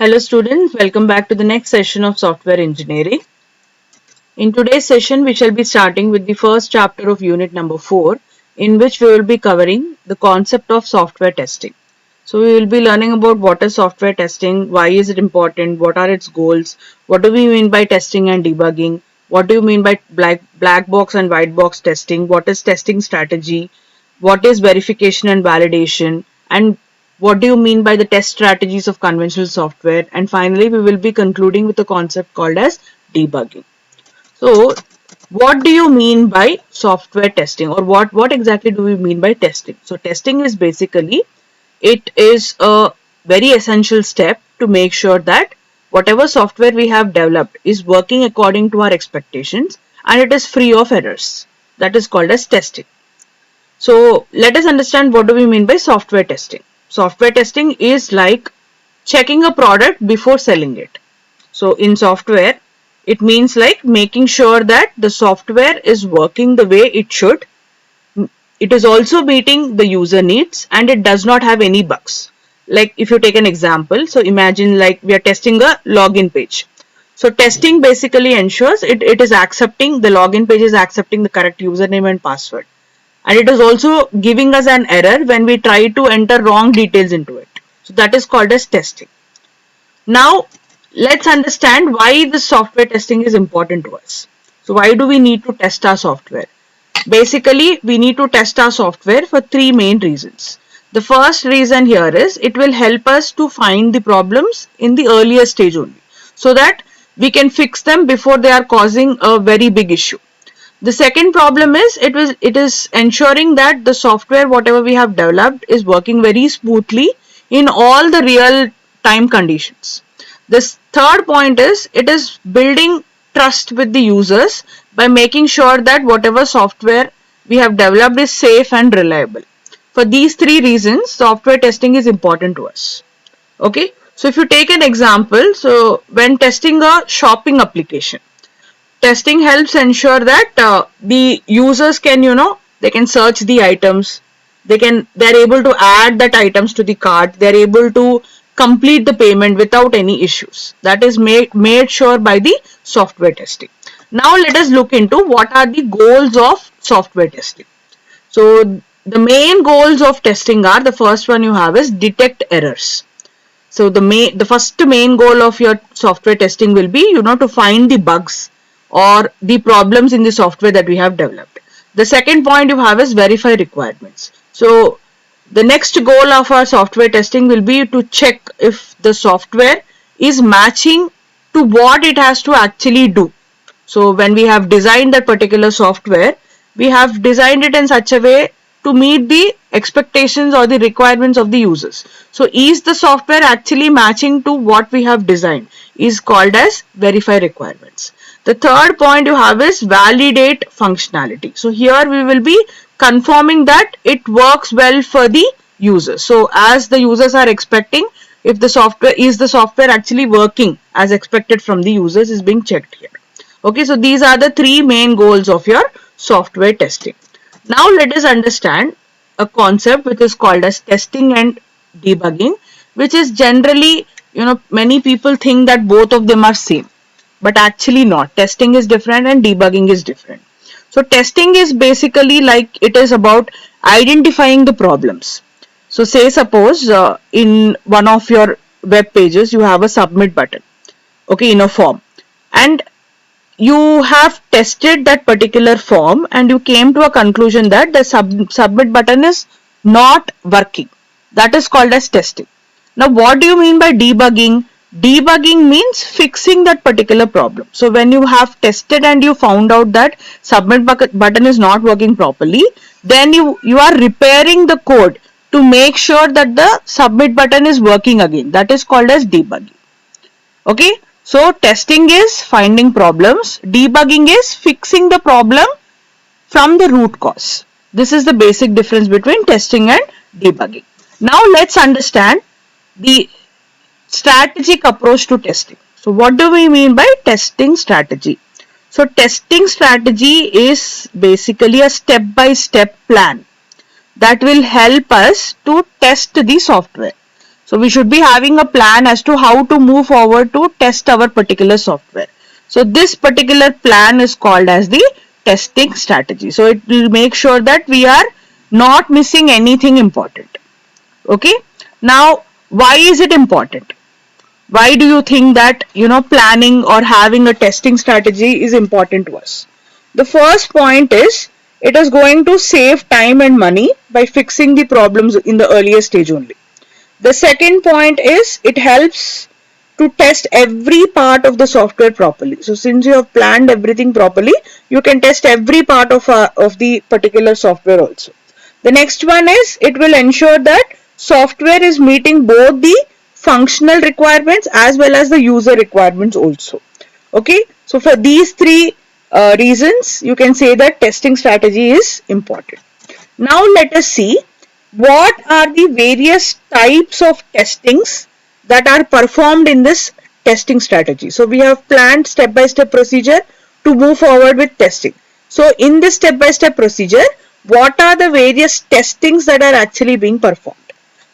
Hello students, welcome back to the next session of software engineering. In today's session, we shall be starting with the first chapter of unit number 4, in which we will be covering the concept of software testing. So we will be learning about what is software testing, why is it important, what are its goals, what do we mean by testing and debugging, what do you mean by black box and white box testing, what is testing strategy, what is verification and validation, and what do you mean by the test strategies of conventional software, and finally we will be concluding with a concept called as debugging. So what do you mean by software testing, or what exactly do we mean by testing? So testing is basically, it is a very essential step to make sure that whatever software we have developed is working according to our expectations and it is free of errors. That is called as testing. So let us understand what do we mean by software testing. Software testing is like checking a product before selling it. So in software, it means like making sure that the software is working the way it should. It is also meeting the user needs and it does not have any bugs. Like if you take an example, so imagine like we are testing a login page. So testing basically ensures it is accepting, the login page is accepting the correct username and password. And it is also giving us an error when we try to enter wrong details into it. So that is called as testing. Now let's understand why this software testing is important to us. So why do we need to test our software? Basically, we need to test our software for three main reasons. The first reason here is it will help us to find the problems in the earlier stage only, so that we can fix them before they are causing a very big issue. The second problem is it is ensuring that the software whatever we have developed is working very smoothly in all the real time conditions. This third point is it is building trust with the users by making sure that whatever software we have developed is safe and reliable. For these three reasons, software testing is important to us. Okay, so if you take an example, so when testing a shopping application, testing helps ensure that the users can, they can search the items, they're able to add that items to the cart, they're able to complete the payment without any issues. That is made sure by the software testing. Now let us look into what are the goals of software testing. So the main goals of testing are, the first one you have is detect errors. So the first main goal of your software testing will be, to find the bugs or the problems in the software that we have developed. The second point you have is verify requirements. So the next goal of our software testing will be to check if the software is matching to what it has to actually do. So when we have designed that particular software, we have designed it in such a way to meet the expectations or the requirements of the users. So is the software actually matching to what we have designed is called as verify requirements. The third point you have is validate functionality. So here we will be confirming that it works well for the users. So as the users are expecting, if the software actually working as expected from the users is being checked here. Okay, so these are the three main goals of your software testing. Now let us understand a concept which is called as testing and debugging, which is generally, many people think that both of them are same, but actually not. Testing is different and debugging is different. So testing is basically like, it is about identifying the problems. So say suppose in one of your web pages you have a submit button, okay, in a form, and you have tested that particular form and you came to a conclusion that the submit button is not working. That is called as testing. Now what do you mean by debugging? Debugging means fixing that particular problem. So when you have tested and you found out that submit button is not working properly, then you are repairing the code to make sure that the submit button is working again. That is called as debugging. Okay, so testing is finding problems, debugging is fixing the problem from the root cause. This is the basic difference between testing and debugging. Now let's understand the strategic approach to testing. So what do we mean by testing strategy? So testing strategy is basically a step-by-step plan that will help us to test the software. So we should be having a plan as to how to move forward to test our particular software. So this particular plan is called as the testing strategy. So it will make sure that we are not missing anything important. Okay. Now, why is it important? Why do you think that, planning or having a testing strategy is important to us? The first point is it is going to save time and money by fixing the problems in the earlier stage only. The second point is it helps to test every part of the software properly. So since you have planned everything properly, you can test every part of the particular software also. The next one is it will ensure that software is meeting both the functional requirements as well as the user requirements also. Okay, so for these three reasons, you can say that testing strategy is important. Now let us see what are the various types of testings that are performed in this testing strategy. So we have planned step-by-step procedure to move forward with testing. So in this step-by-step procedure, what are the various testings that are actually being performed?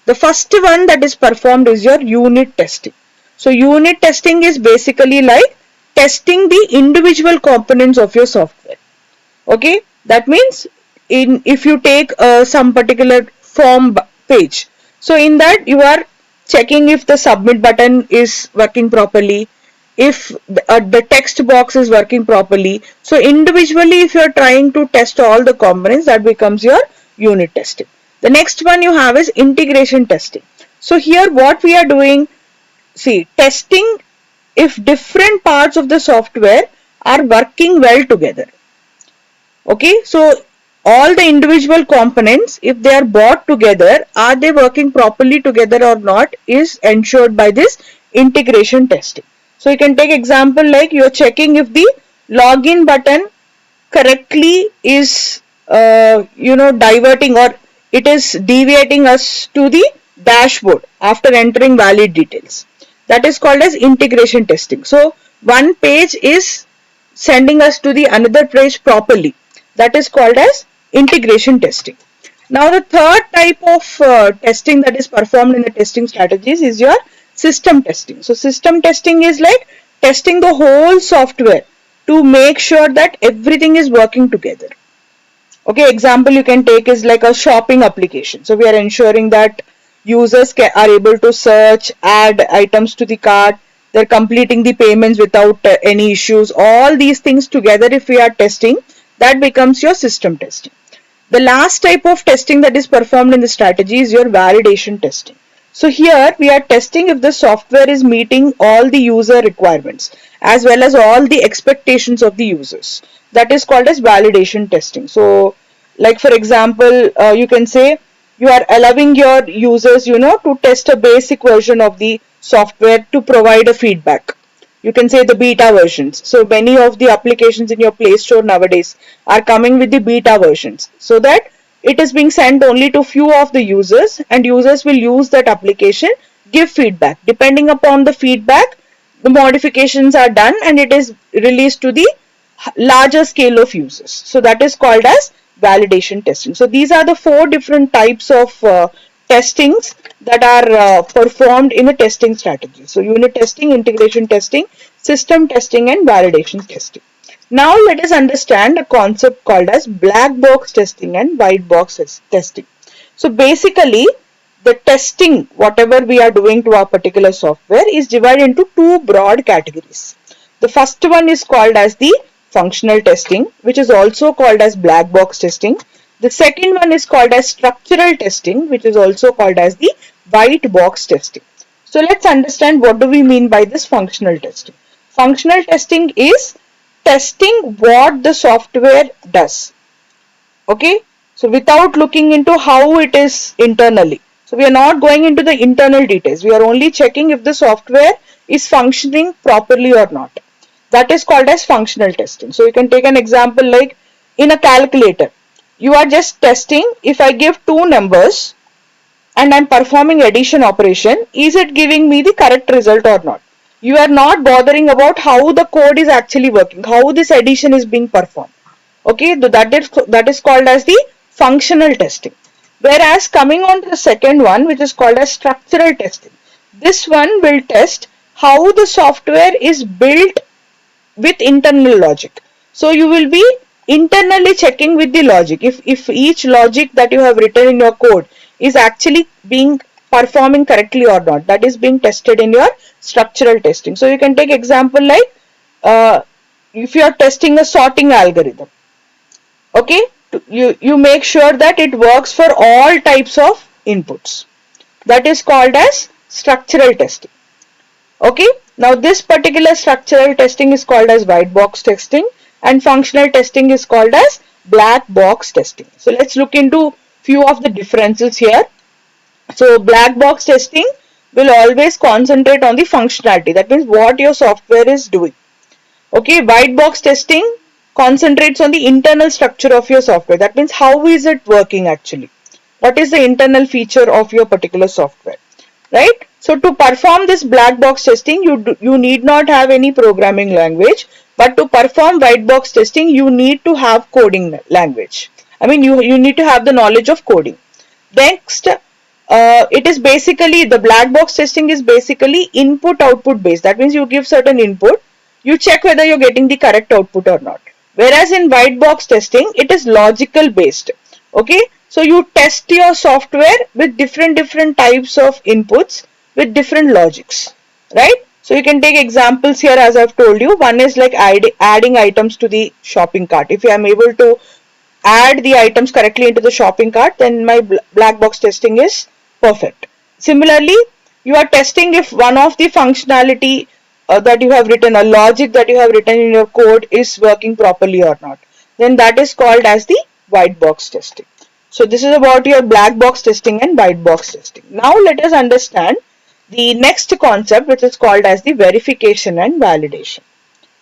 The first one that is performed is your unit testing. So unit testing is basically like testing the individual components of your software. Okay, that means if you take some particular form page, so in that you are checking if the submit button is working properly, if the text box is working properly. So individually, if you are trying to test all the components, that becomes your unit testing. The next one you have is integration testing. So here what we are doing, see, testing if different parts of the software are working well together. Okay, so all the individual components, if they are bought together, are they working properly together or not, is ensured by this integration testing. So you can take example like you are checking if the login button correctly is diverting or it is deviating us to the dashboard after entering valid details. That is called as integration testing. So one page is sending us to the another page properly. That is called as integration testing. Now the third type of testing that is performed in the testing strategies is your system testing. So system testing is like testing the whole software to make sure that everything is working together. Okay, example you can take is like a shopping application. So we are ensuring that users are able to search, add items to the cart, they're completing the payments without any issues. All these things together, if we are testing, that becomes your system testing. The last type of testing that is performed in the strategy is your validation testing. So here we are testing if the software is meeting all the user requirements as well as all the expectations of the users. That is called as validation testing. So like for example, you can say you are allowing your users, to test a basic version of the software to provide a feedback. You can say the beta versions. So many of the applications in your Play Store nowadays are coming with the beta versions, so that it is being sent only to few of the users and users will use that application, give feedback. Depending upon the feedback, the modifications are done and it is released to the larger scale of users. So that is called as validation testing. So these are the four different types of testings that are performed in a testing strategy. So unit testing, integration testing, system testing and validation testing. Now let us understand a concept called as black box testing and white box testing. So basically the testing, whatever we are doing to our particular software, is divided into two broad categories. The first one is called as the functional testing, which is also called as black box testing. The second one is called as structural testing, which is also called as the white box testing. So let's understand what do we mean by this functional testing. Functional testing is testing what the software does. Okay, so without looking into how it is internally. So we are not going into the internal details. We are only checking if the software is functioning properly or not. That is called as functional testing. So you can take an example like in a calculator. You are just testing if I give two numbers and I am performing addition operation, is it giving me the correct result or not? You are not bothering about how the code is actually working, how this addition is being performed. Okay, that is called as the functional testing. Whereas coming on to the second one, which is called as structural testing, this one will test how the software is built with internal logic. So you will be internally checking with the logic if each logic that you have written in your code is actually being performing correctly or not. That is being tested in your structural testing. So you can take example like if you are testing a sorting algorithm, okay, you make sure that it works for all types of inputs. That is called as structural testing. Okay, now this particular structural testing is called as white box testing, and functional testing is called as black box testing. So let's look into few of the differences here. So black box testing will always concentrate on the functionality, that means what your software is doing. Okay, white box testing concentrates on the internal structure of your software, that means how is it working actually, what is the internal feature of your particular software, right? So to perform this black box testing, you need not have any programming language, but to perform white box testing, you need to have coding language. I mean, you need to have the knowledge of coding. Next, it is basically, the black box testing is basically input output based. That means you give certain input, you check whether you're getting the correct output or not. Whereas in white box testing, it is logical based. Okay, so you test your software with different types of inputs with different logics, right? So you can take examples here as I've told you. One is like adding items to the shopping cart. If I am able to add the items correctly into the shopping cart, then my black box testing is perfect. Similarly, you are testing if one of the functionality that you have written, a logic that you have written in your code is working properly or not. Then that is called as the white box testing. So this is about your black box testing and white box testing. Now let us understand the next concept, which is called as the verification and validation.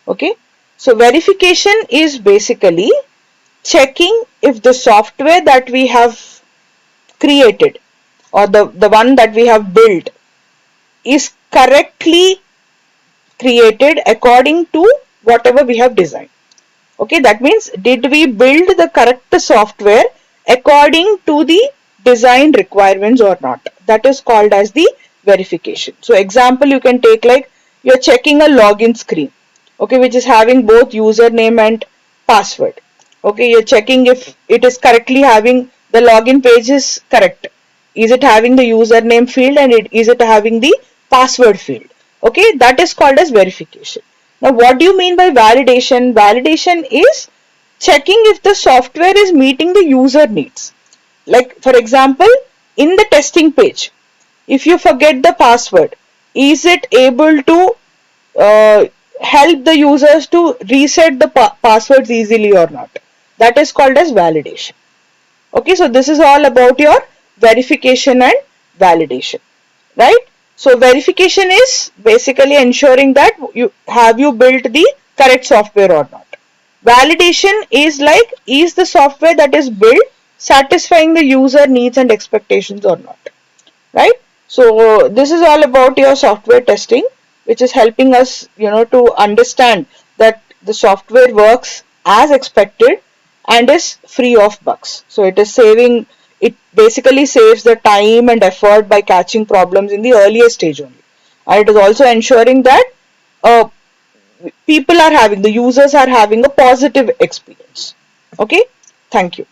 Okay, so verification is basically checking if the software that we have created or the one that we have built is correctly created according to whatever we have designed. Okay, that means did we build the correct software according to the design requirements or not. That is called as the verification. So example you can take like you're checking a login screen, okay, which is having both username and password. Okay, you're checking if it is correctly having the login page is correct. Is it having the username field and is it having the password field? Okay, that is called as verification. Now, what do you mean by validation? Validation is checking if the software is meeting the user needs. Like for example, in the testing page, if you forget the password, is it able to help the users to reset the passwords easily or not? That is called as validation. Okay, so this is all about your verification and validation, right? So verification is basically ensuring that you built the correct software or not. Validation is like, is the software that is built satisfying the user needs and expectations or not, right? So this is all about your software testing, which is helping us, to understand that the software works as expected and is free of bugs. So it basically saves the time and effort by catching problems in the earlier stage only. And it is also ensuring that the users are having a positive experience. Okay, thank you.